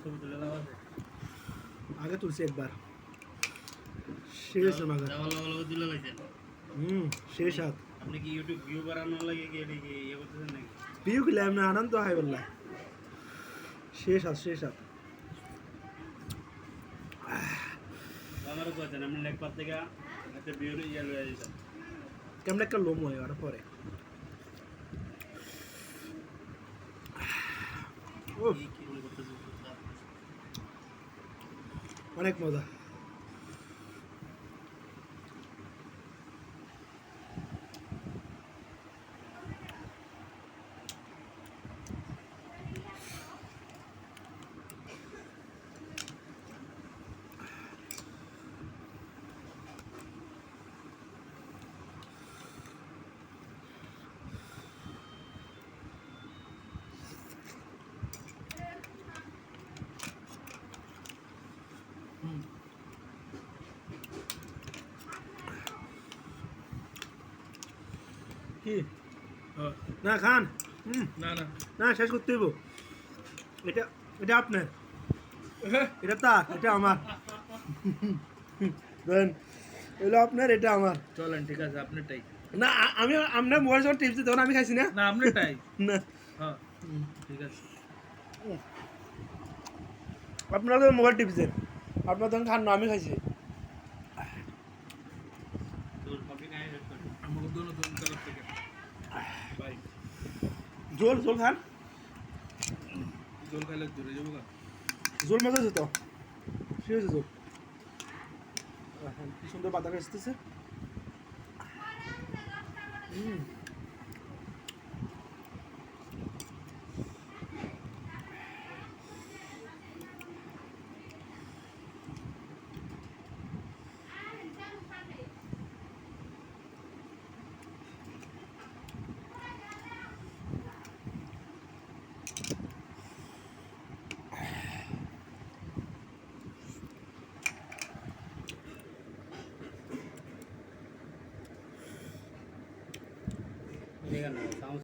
ছবি তুলে দেওয়া আছে আগে তুলছি একবার শেষ আমাকে তুলে লাইছেন শেষ হাত আপনি কি ইউটিউব ভিউ বাড়ানোর লাগে কি এদিকে ইয়ে করতেছেন নাকি ভিউ কিলাম না আনন্দ হয় বললা শেষ হাত আমারও কইতেন আপনি লেখপাত থেকে একটা ভিউ ইয়ে লয়ে যেতেন কেমন একটা লোম হয় আর পরে কি মনে করতেছেন অনেক মজা কি না খান না না না শেষ করতে হইব এটা এটা আপনার এটা তার এটা আমার দেন এগুলো আপনার এটা আমার চলেন ঠিক আছে আপনারটাই না আমি আপনার মোবাইল যখন টিপছি তখন আমি খাইছি না না আপনারটাই না হ্যাঁ ঠিক আছে আপনারা তো মোবাইল টিপছেন আপনার তখন খান না আমি খাইছি আমাকে দোনো দোনো তরফ থেকে বাই জোল খান জল খাইলে দূরে যাবো গা জোল মজা আছে তো ঠিক আছে জোল কি সুন্দর বাতাস আসতেছে